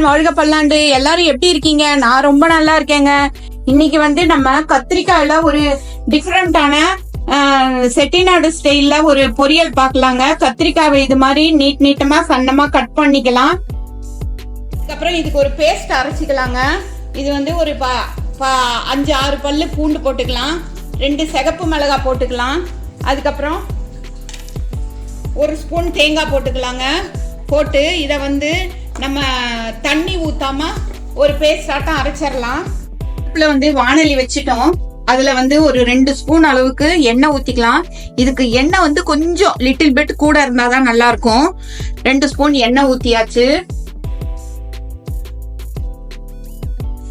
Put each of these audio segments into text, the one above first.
வாழ்க பல்லாண்டு. எல்லாரும் எப்படி இருக்கீங்க? நான் ரொம்ப நல்லா இருக்கேங்க. இன்னைக்கு வந்து நம்ம கத்திரிக்காயில ஒரு டிஃப்ரெண்டான செட்டிநாடு ஸ்டைல்ல ஒரு பொரியல் பார்க்கலாங்க. கத்திரிக்காவை இது மாதிரி நீட்டமா சன்னமா கட் பண்ணிக்கலாம். அதுக்கப்புறம் இதுக்கு ஒரு பேஸ்ட் அரைச்சிக்கலாங்க. இது வந்து ஒரு 5-6 பல்லு பூண்டு போட்டுக்கலாம், 2 சிகப்பு மிளகாய் போட்டுக்கலாம், அதுக்கப்புறம் 1 ஸ்பூன் தேங்காய் போட்டுக்கலாங்க. போட்டு இதை வந்து நம்ம தண்ணி ஊத்தாம ஒரு பேஸ்ட் ஆட்டம் அரைச்சிடலாம். அடுப்புல வந்து வாணலி வச்சுட்டோம். அதுல வந்து ஒரு 2 ஸ்பூன் அளவுக்கு எண்ணெய் ஊத்திக்கலாம். இதுக்கு எண்ணெய் வந்து கொஞ்சம் லிட்டில் பிட் கூட இருந்தாதான் நல்லா இருக்கும். 2 ஸ்பூன் எண்ணெய் ஊத்தியாச்சு.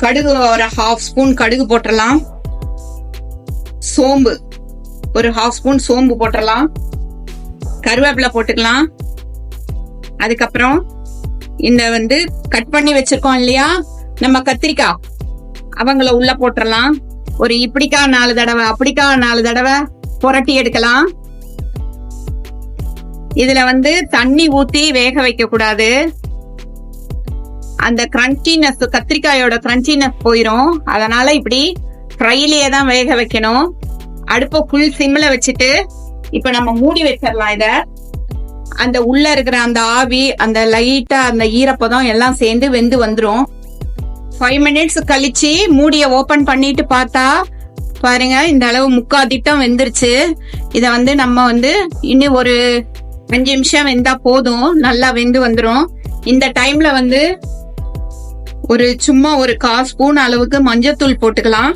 கடுகு ஒரு 1/2 ஸ்பூன் கடுகு போட்டுடலாம். சோம்பு ஒரு 1/2 ஸ்பூன் சோம்பு போட்டுடலாம். கருவேப்பிலை போட்டுக்கலாம். அதுக்கப்புறம் இந்த வந்து கட் பண்ணி வச்சிருக்கோம் இல்லையா நம்ம கத்திரிக்காய், அவங்கள உள்ள போட்டுடலாம். ஒரு இப்படிக்கா 4 தடவை அப்படிக்கா 4 தடவை புரட்டி எடுக்கலாம். இதுல வந்து தண்ணி ஊத்தி வேக வைக்க கூடாது. அந்த கிரன்ச்சினஸ், கத்திரிக்காயோட கிரன்ச்சினஸ் போயிரும். அதனால இப்படி ஃப்ரைலயே தான் வேக வைக்கணும். அடுப்பை ஃபுல் சிம்ல வச்சுட்டு இப்ப நம்ம மூடி வச்சிடலாம். இத அந்த உள்ள இருக்கிற அந்த ஆவி, அந்த லைட்டா அந்த ஈரப்பதம் எல்லாம் சேர்ந்து வெந்து வந்துரும். 5 மினிட்ஸ் கழிச்சு மூடிய ஓபன் பண்ணிட்டு பார்த்தா பாருங்க, இந்த அளவு 3/4 திட்டம் வெந்துருச்சு. இத வந்து நம்ம வந்து இன்னும் ஒரு 5 நிமிஷம் வெந்தா போதும், நல்லா வெந்து வந்துரும். இந்த டைம்ல வந்து சும்மா ஒரு 1/4 ஸ்பூன் அளவுக்கு மஞ்சத்தூள் போட்டுக்கலாம்.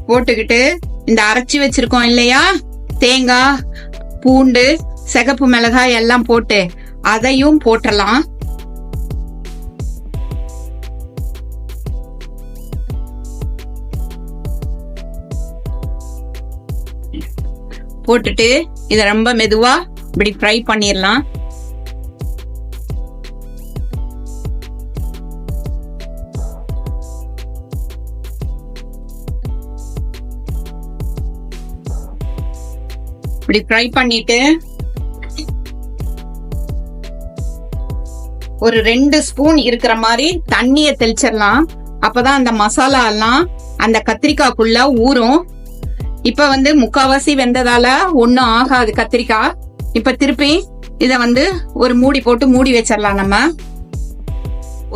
போட்டுக்கிட்டு இந்த அரைச்சி வச்சிருக்கோம் இல்லையா தேங்காய், பூண்டு, சிகப்பு மிளகாய் எல்லாம் போட்டு அதையும் போட்டலாம். போட்டுட்டு இத ரொம்ப மெதுவா இப்படி ஃப்ரை பண்ணிடலாம். இப்படி ஃப்ரை பண்ணிட்டு ஒரு 2 ஸ்பூன் இருக்கிற மாதிரி தண்ணிய தெளிச்சிடலாம். அப்பதான் அந்த மசாலா எல்லாம் அந்த கத்திரிக்காய்க்குள்ள ஊறும். இப்ப வந்து 3/4 வெந்ததால ஒன்னும் ஆகாது கத்திரிக்காய். இப்ப திருப்பி இத வந்து ஒரு மூடி போட்டு மூடி வச்சிடலாம். நம்ம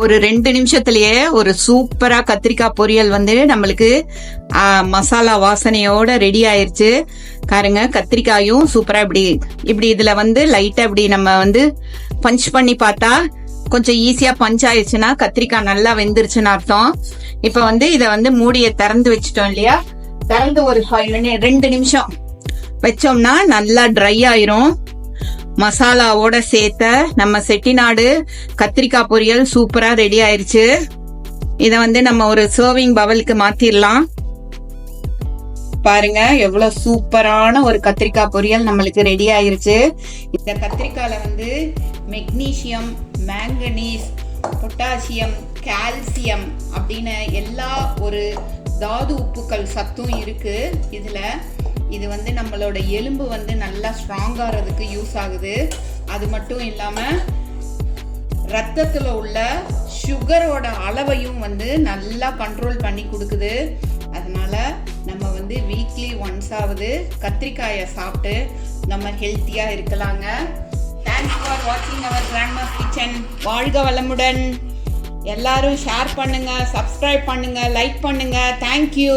ஒரு 2 நிமிஷத்திலேயே ஒரு சூப்பரா கத்திரிக்காய் பொரியல் வந்து நம்மளுக்கு மசாலா வாசனையோட ரெடி ஆயிருச்சு. பாருங்க, கத்திரிக்காயும் சூப்பரா இப்படி இதுல வந்து லைட்டா இப்படி நம்ம வந்து பஞ்ச் பண்ணி பார்த்தா கொஞ்சம் ஈஸியா பஞ்ச் ஆயிடுச்சுன்னா கத்திரிக்காய் நல்லா வெந்துருச்சுன்னு அர்த்தம். இப்ப வந்து இத வந்து மூடிய திறந்து வச்சுட்டோம் இல்லையா, திறந்து ஒரு 2 நிமிஷம் வச்சோம்னா நல்லா ட்ரை ஆயிரும். மசாலாவோட சேர்த்த நம்ம செட்டிநாடு கத்திரிக்காய் பொரியல் சூப்பரா ரெடி ஆயிருச்சு. இத வந்து நம்ம ஒரு சர்விங் பவுலுக்கு மாத்திரலாம். பாருங்க, எவ்வளவு சூப்பரான ஒரு கத்திரிக்காய் பொரியல் நம்மளுக்கு ரெடி ஆயிருச்சு. இந்த கத்திரிக்காயில வந்து மெக்னீசியம், மேங்கனீஸ், பொட்டாசியம், கால்சியம் அப்படின்னு எல்லா ஒரு தாது உப்புக்கள் சத்தும் இருக்கு இதுல. இது வந்து நம்மளோட எலும்பு வந்து நல்லா ஸ்ட்ராங் ஆகிறதுக்கு யூஸ் ஆகுது. அது மட்டும் இல்லாம ரத்தத்துல உள்ள சுகரோட அளவையும் வந்து நல்லா கண்ட்ரோல் பண்ணி கொடுக்குது. அதனால நம்ம வந்து வீக்லி ஒன்ஸ் ஆவது கத்திரிக்காயை சாப்பிட்டு நம்ம ஹெல்த்தியா இருக்கலாங்க. தேங்க்ஸ் ஃபார் வாட்சிங் அவர் கிராண்ட்மாஸ் கிச்சன். வாழ்க வளமுடன். எல்லாரும் ஷேர் பண்ணுங்க, சப்ஸ்கிரைப் பண்ணுங்க, லைக் பண்ணுங்க. தேங்க்யூ.